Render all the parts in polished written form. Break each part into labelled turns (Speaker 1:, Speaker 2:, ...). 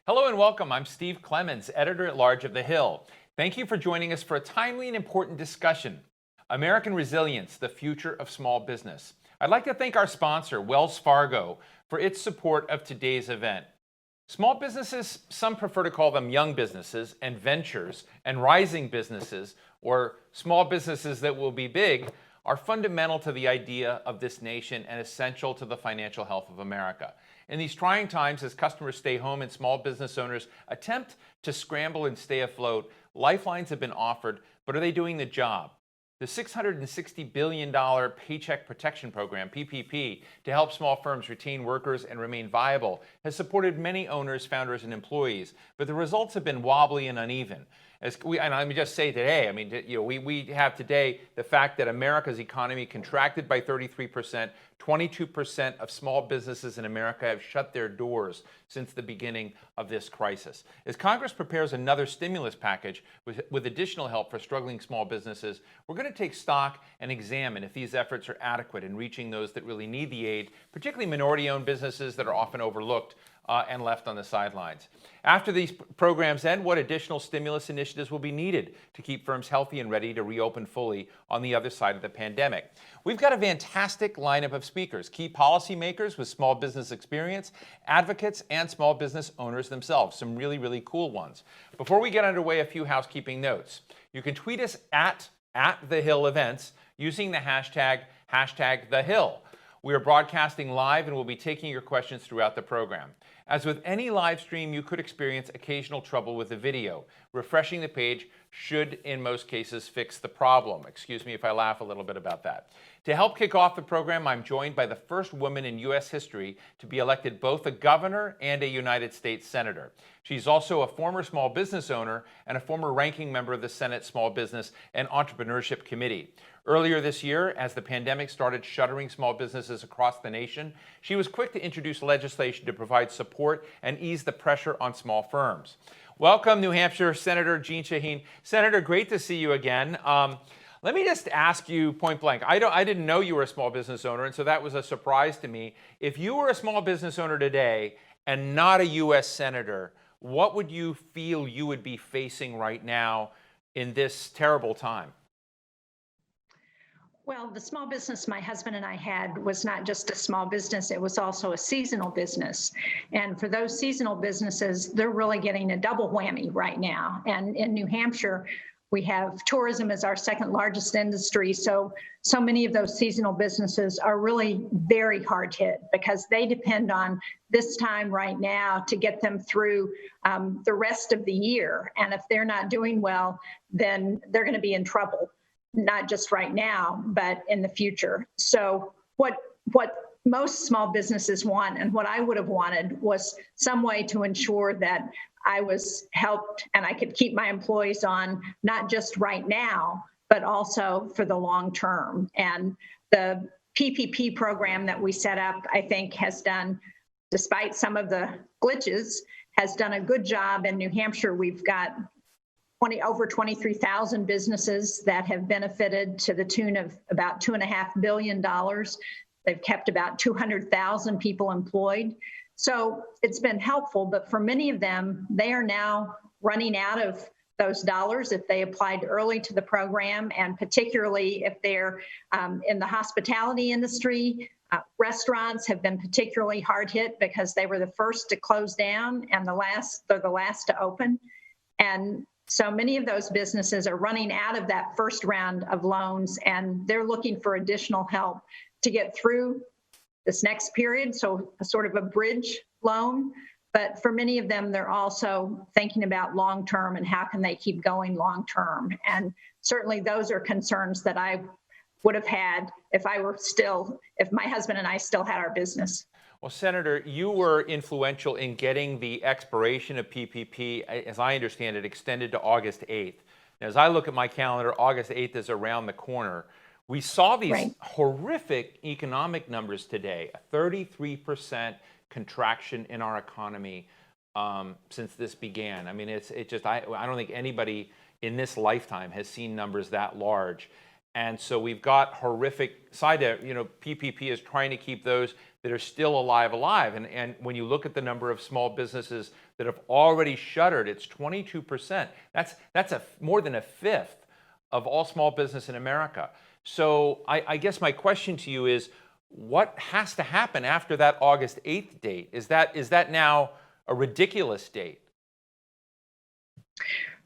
Speaker 1: Hello and welcome. I'm Steve Clemons, editor-at-large of The Hill. Thank you for joining us for a timely and important discussion. American Resilience, the future of small business. I'd like to thank our sponsor, Wells Fargo, for its support of today's event. Small businesses, some prefer to call them young businesses and ventures and rising businesses, or small businesses that will be big, are fundamental to the idea of this nation and essential to the financial health of America. In these trying times, as customers stay home and small business owners attempt to scramble and stay afloat, lifelines have been offered, but are they doing the job? The $660 billion Paycheck Protection Program, PPP, to help small firms retain workers and remain viable, has supported many owners, founders, and employees, but the results have been wobbly and uneven. And let me just say today, we have today the fact that America's economy contracted by 33%, 22% of small businesses in America have shut their doors since the beginning of this crisis. As Congress prepares another stimulus package with additional help for struggling small businesses, we're going to take stock and examine if these efforts are adequate in reaching those that really need the aid, particularly minority-owned businesses that are often overlooked and left on the sidelines. After these programs end, what additional stimulus initiatives will be needed to keep firms healthy and ready to reopen fully on the other side of the pandemic? We've got a fantastic lineup of speakers, key policymakers with small business experience, advocates, and small business owners themselves, some really, really cool ones. Before we get underway, a few housekeeping notes. You can tweet us at The Hill Events using the hashtag #TheHill. We are broadcasting live and will be taking your questions throughout the program. As with any live stream, you could experience occasional trouble with the video. Refreshing the page should, in most cases, fix the problem. Excuse me if I laugh a little bit about that. To help kick off the program, I'm joined by the first woman in U.S. history to be elected both a governor and a United States senator. She's also a former small business owner and a former ranking member of the Senate Small Business and Entrepreneurship Committee. Earlier this year, as the pandemic started shuttering small businesses across the nation, she was quick to introduce legislation to provide support and ease the pressure on small firms. Welcome, New Hampshire Senator Jeanne Shaheen. Senator, great to see you again. Let me just ask you point blank. I didn't know you were a small business owner, and so that was a surprise to me. If you were a small business owner today and not a U.S. senator, what would you feel you would be facing right now in this terrible time?
Speaker 2: Well, the small business my husband and I had was not just a small business, it was also a seasonal business. And for those seasonal businesses, they're really getting a double whammy right now. And in New Hampshire, we have tourism as our second largest industry. So many of those seasonal businesses are really very hard hit because they depend on this time right now to get them through the rest of the year. And if they're not doing well, then they're going to be in trouble. Not just right now, but in the future. So what most small businesses want and what I would have wanted was some way to ensure that I was helped and I could keep my employees on, not just right now, but also for the long term. And the PPP program that we set up, I think has done, despite some of the glitches, has done a good job. In New Hampshire, we've got over 23,000 businesses that have benefited to the tune of about $2.5 billion. They've kept about 200,000 people employed. So it's been helpful, but for many of them, they are now running out of those dollars if they applied early to the program, and particularly if they're in the hospitality industry. Restaurants have been particularly hard hit because they were the first to close down and they're the last to open. And so many of those businesses are running out of that first round of loans, and they're looking for additional help to get through this next period, so a sort of a bridge loan. But for many of them, they're also thinking about long-term and how can they keep going long-term. And certainly those are concerns that I would have had if my husband and I still had our business.
Speaker 1: Well, Senator, you were influential in getting the expiration of PPP, as I understand it, extended to August 8th. Now, as I look at my calendar, August 8th is around the corner. We saw these horrific economic numbers today, a 33% contraction in our economy since this began. I mean, I don't think anybody in this lifetime has seen numbers that large. And so we've got horrific side there. PPP is trying to keep those that are still alive. And when you look at the number of small businesses that have already shuttered, it's 22%. That's more than a fifth of all small business in America. So I guess my question to you is, what has to happen after that August 8th date? Is that now a ridiculous date?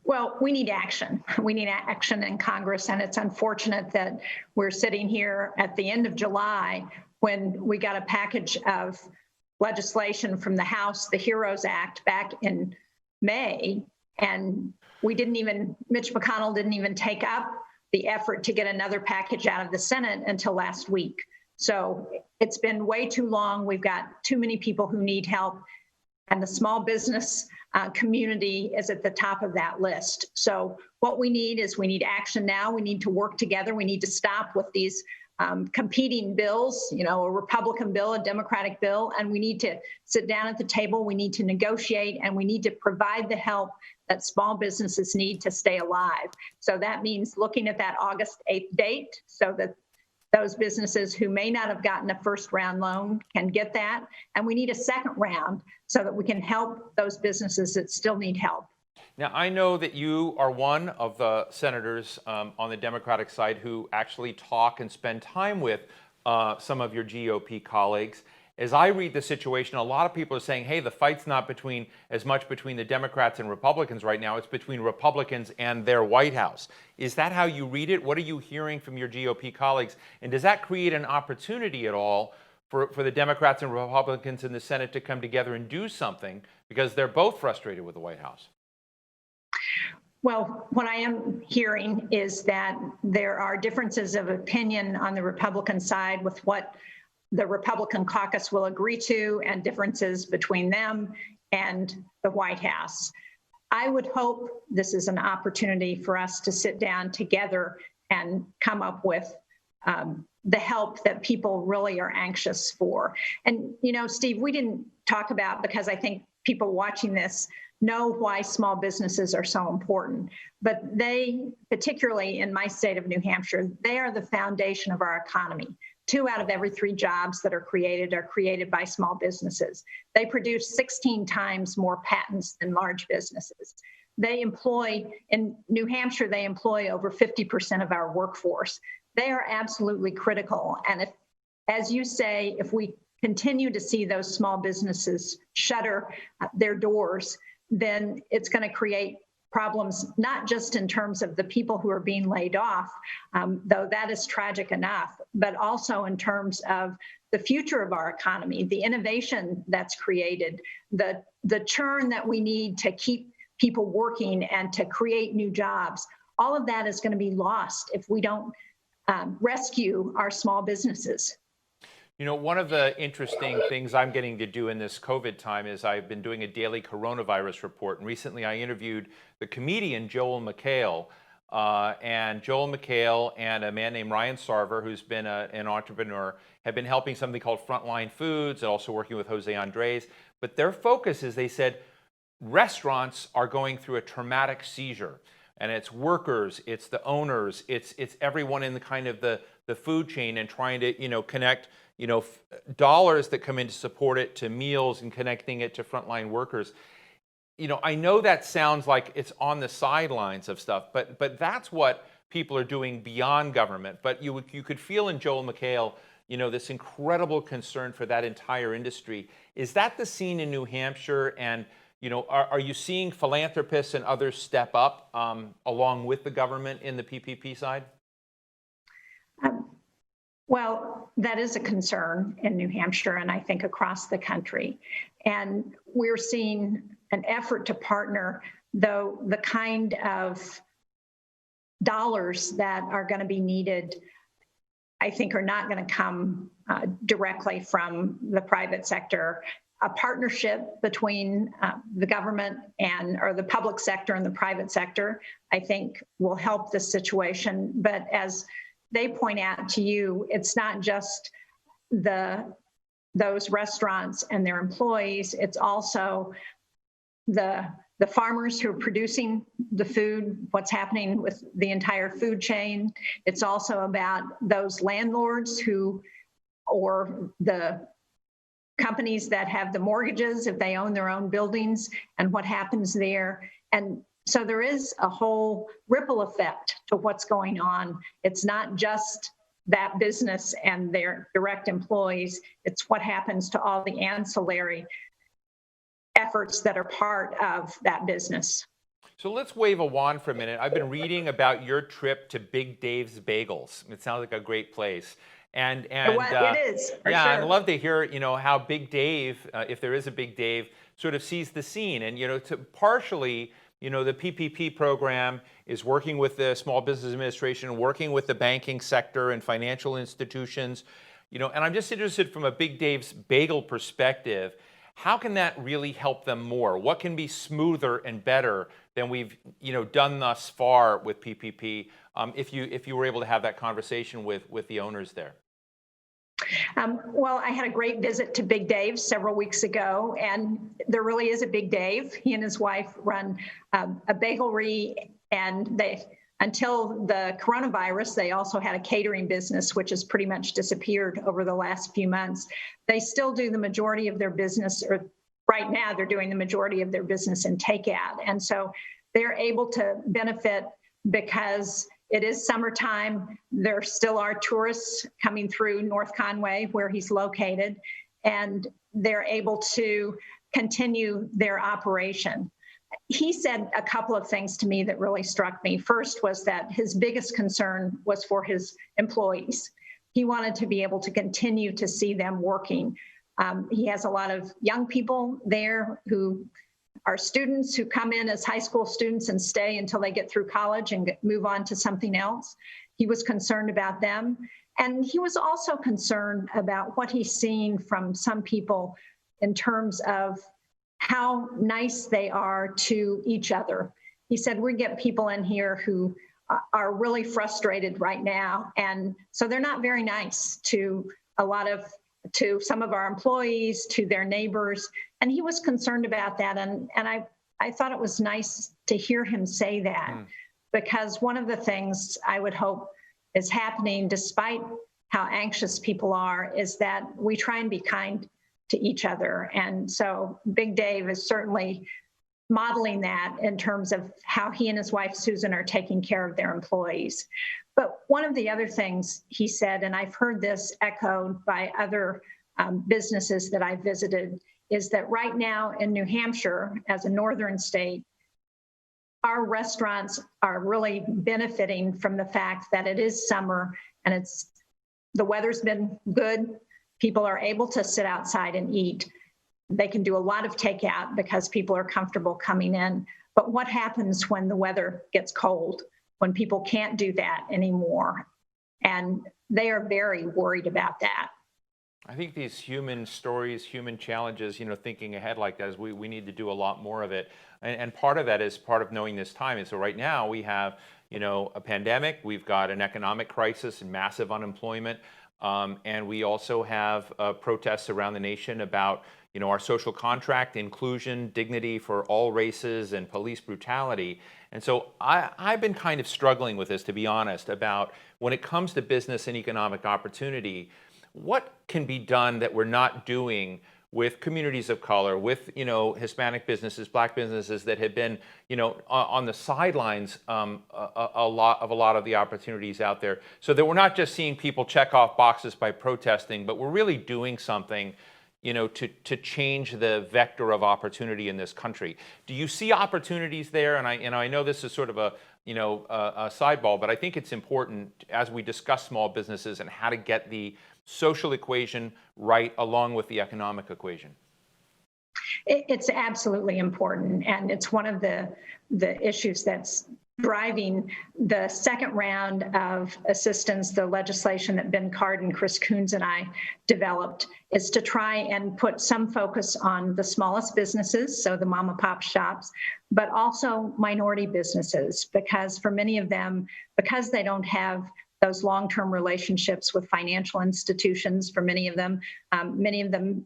Speaker 2: Well, we need action. We need action in Congress, and it's unfortunate that we're sitting here at the end of July when we got a package of legislation from the House, the HEROES Act, back in May, and Mitch McConnell didn't even take up the effort to get another package out of the Senate until last week. So it's been way too long. We've got too many people who need help, and the small business community is at the top of that list. So what we need action now. We need to work together. We need to stop with these competing bills, a Republican bill, a Democratic bill, and we need to sit down at the table. We need to negotiate, and we need to provide the help that small businesses need to stay alive. So that means looking at that August 8th date so that those businesses who may not have gotten a first round loan can get that. And we need a second round so that we can help those businesses that still need help.
Speaker 1: Now, I know that you are one of the senators on the Democratic side who actually talk and spend time with some of your GOP colleagues. As I read the situation, a lot of people are saying, hey, the fight's not as much between the Democrats and Republicans right now. It's between Republicans and their White House. Is that how you read it? What are you hearing from your GOP colleagues? And does that create an opportunity at all for the Democrats and Republicans in the Senate to come together and do something, because they're both frustrated with the White House?
Speaker 2: Well, what I am hearing is that there are differences of opinion on the Republican side with what the Republican caucus will agree to, and differences between them and the White House. I would hope this is an opportunity for us to sit down together and come up with the help that people really are anxious for. And, Steve, we didn't talk about, because I think people watching this know why small businesses are so important, but they, particularly in my state of New Hampshire, they are the foundation of our economy. 2 out of every 3 jobs that are created by small businesses. They produce 16 times more patents than large businesses. In New Hampshire, they employ over 50% of our workforce. They are absolutely critical. And if, as you say, if we continue to see those small businesses shutter their doors, then it's going to create problems, not just in terms of the people who are being laid off, though that is tragic enough, but also in terms of the future of our economy, the innovation that's created, the churn that we need to keep people working and to create new jobs. All of that is going to be lost if we don't rescue our small businesses.
Speaker 1: One of the interesting things I'm getting to do in this COVID time is I've been doing a daily coronavirus report. And recently I interviewed the comedian Joel McHale. And Joel McHale and a man named Ryan Sarver, who's been an entrepreneur, have been helping something called Frontline Foods, and also working with Jose Andres. But their focus is, they said, restaurants are going through a traumatic seizure. And it's workers, it's the owners, it's everyone in the kind of the food chain, and trying to, connect, dollars that come in to support it to meals and connecting it to frontline workers. I know that sounds like it's on the sidelines of stuff, but that's what people are doing beyond government. But you could feel in Joel McHale, this incredible concern for that entire industry. Is that the scene in New Hampshire? And are you seeing philanthropists and others step up along with the government in the PPP side?
Speaker 2: Well, that is a concern in New Hampshire, and I think across the country. And we're seeing an effort to partner, though the kind of dollars that are going to be needed, I think, are not going to come directly from the private sector. A partnership between the government or the public sector and the private sector, I think, will help this situation. But as they point out to you, it's not just those restaurants and their employees, it's also the farmers who are producing the food, what's happening with the entire food chain. It's also about those landlords or the companies that have the mortgages, if they own their own buildings, and what happens there. And so there is a whole ripple effect to what's going on. It's not just that business and their direct employees, it's what happens to all the ancillary efforts that are part of that business.
Speaker 1: So let's wave a wand for a minute. I've been reading about your trip to Big Dave's Bagels. It sounds like a great place. And
Speaker 2: it is, for
Speaker 1: yeah,
Speaker 2: sure.
Speaker 1: I'd love to hear, how Big Dave, if there is a Big Dave, sort of sees the scene. And, to partially, the PPP program is working with the Small Business Administration, working with the banking sector and financial institutions, and I'm just interested from a Big Dave's Bagel perspective, how can that really help them more? What can be smoother and better than we've, done thus far with PPP? If you were able to have that conversation with the owners there.
Speaker 2: Well, I had a great visit to Big Dave several weeks ago, and there really is a Big Dave. He and his wife run a bagelry, and until the coronavirus, they also had a catering business, which has pretty much disappeared over the last few months. They still do the majority of their business, or right now they're doing the majority of their business in takeout. And so they're able to benefit because it is summertime. There still are tourists coming through North Conway, where he's located, and they're able to continue their operation. He said a couple of things to me that really struck me. First was that his biggest concern was for his employees. He wanted to be able to continue to see them working. He has a lot of young people there who are students who come in as high school students and stay until they get through college and move on to something else. He was concerned about them. And he was also concerned about what he's seen from some people in terms of how nice they are to each other. He said, we get people in here who are really frustrated right now. And so they're not very nice to some of our employees, to their neighbors. And he was concerned about that. And I thought it was nice to hear him say that, because one of the things I would hope is happening, despite how anxious people are, is that we try and be kind to each other. And so Big Dave is certainly modeling that in terms of how he and his wife, Susan, are taking care of their employees. But one of the other things he said, and I've heard this echoed by other businesses that I visited, is that right now in New Hampshire, as a northern state, our restaurants are really benefiting from the fact that it is summer and the weather's been good. People are able to sit outside and eat. They can do a lot of takeout because people are comfortable coming in. But what happens when the weather gets cold, when people can't do that anymore? And they are very worried about that.
Speaker 1: I think these human stories, human challenges, thinking ahead like that, is we need to do a lot more of it. And part of that is part of knowing this time. And so right now we have, a pandemic, we've got an economic crisis and massive unemployment. And we also have protests around the nation about, our social contract, inclusion, dignity for all races, and police brutality. And so I've been kind of struggling with this, to be honest, about when it comes to business and economic opportunity, what can be done that we're not doing with communities of color, with Hispanic businesses, Black businesses that have been on the sidelines a lot of the opportunities out there, so that we're not just seeing people check off boxes by protesting, but we're really doing something to change the vector of opportunity in this country. Do you see opportunities there? And I know this is sort of a sideball, but I think it's important as we discuss small businesses and how to get the social equation right along with the economic equation.
Speaker 2: It's absolutely important, and it's one of the issues that's driving the second round of assistance, the legislation that Ben Cardin, Chris Coons, and I developed, is to try and put some focus on the smallest businesses, so the mom and pop shops, but also minority businesses, because for many of them, because they don't have those long-term relationships with financial institutions, for many of them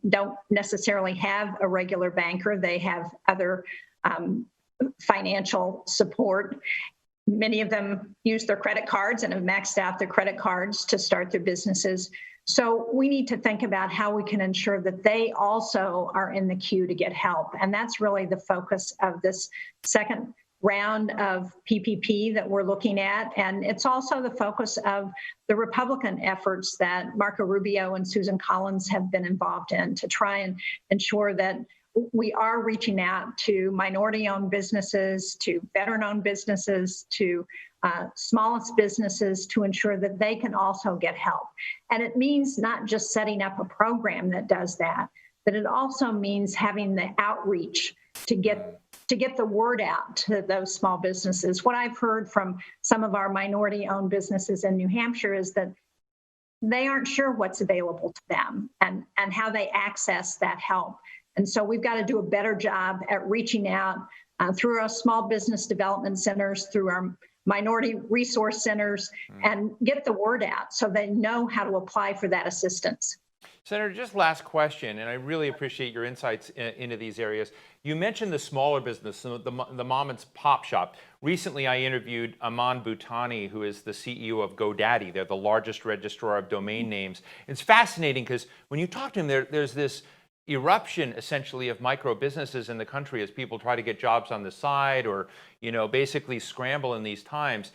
Speaker 2: don't necessarily have a regular banker. They have other financial support. Many of them use their credit cards and have maxed out their credit cards to start their businesses. So we need to think about how we can ensure that they also are in the queue to get help. And that's really the focus of this second round of PPP that we're looking at. And it's also the focus of the Republican efforts that Marco Rubio and Susan Collins have been involved in to try and ensure that we are reaching out to minority-owned businesses, to veteran-owned businesses, to smallest businesses to ensure that they can also get help. And it means not just setting up a program that does that, but it also means having the outreach to get the word out to those small businesses. What I've heard from some of our minority-owned businesses in New Hampshire is that they aren't sure what's available to them and how they access that help. And so we've got to do a better job at reaching out through our small business development centers, through our minority resource centers, and get the word out so they know how to apply for that assistance.
Speaker 1: Senator, just last question, and I really appreciate your insights into these areas. You mentioned the smaller business, the mom and pop shop. Recently, I interviewed Aman Bhutani, who is the CEO of GoDaddy. They're the largest registrar of domain names. It's fascinating because when you talk to him, there's this eruption essentially of micro businesses in the country as people try to get jobs on the side or, basically scramble in these times.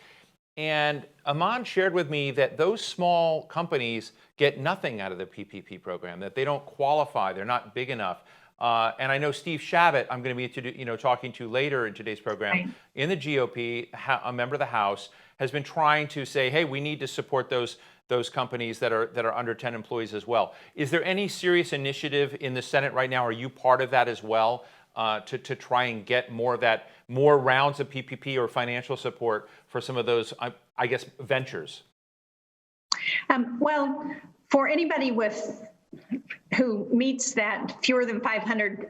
Speaker 1: And Aman shared with me that those small companies get nothing out of the PPP program, that they don't qualify, they're not big enough. And I know Steve Shavit, I'm going to be talking to later in today's program, right, in the GOP, a member of the House, has been trying to say, hey, we need to support those companies that are under 10 employees as well. Is there any serious initiative in the Senate right now? Are you part of that as well to try and get more rounds of PPP or financial support for some of those, I guess, ventures?
Speaker 2: Well, for anybody who meets that fewer than 500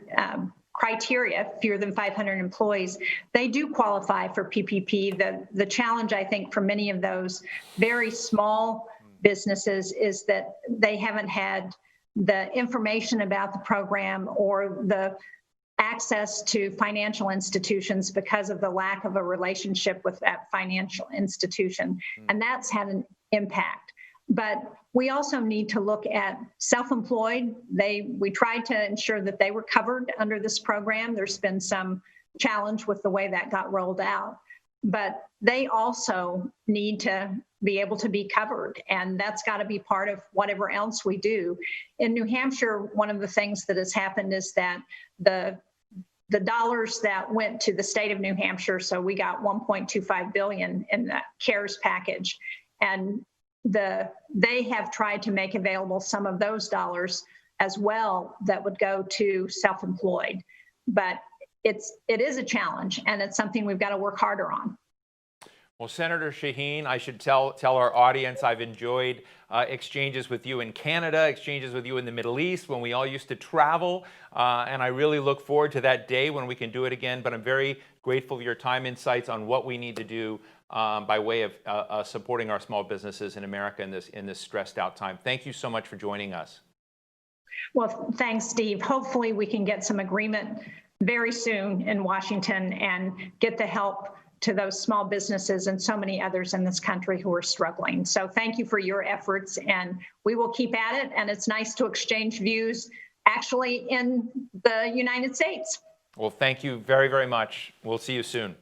Speaker 2: criteria, fewer than 500 employees, they do qualify for PPP. The challenge, I think, for many of those very small businesses is that they haven't had the information about the program or the access to financial institutions because of the lack of a relationship with that financial institution. And that's had an impact. But we also need to look at self-employed. We tried to ensure that they were covered under this program. There's been some challenge with the way that got rolled out. But they also need to be able to be covered, and that's got to be part of whatever else we do. In New Hampshire, one of the things that has happened is that the dollars that went to the state of New Hampshire, so we got $1.25 billion in the CARES package, and they have tried to make available some of those dollars as well that would go to self-employed. But it is a challenge, and it's something we've got to work harder on.
Speaker 1: Well, Senator Shaheen, I should tell our audience I've enjoyed exchanges with you in Canada, exchanges with you in the Middle East when we all used to travel, and I really look forward to that day when we can do it again. But I'm very grateful for your time, insights on what we need to do by way of supporting our small businesses in America in this stressed out time. Thank you so much for joining us.
Speaker 2: Well, thanks, Steve. Hopefully we can get some agreement very soon in Washington and get the help to those small businesses and so many others in this country who are struggling. So thank you for your efforts, and we will keep at it. And it's nice to exchange views actually in the United States.
Speaker 1: Well, thank you very, very much. We'll see you soon.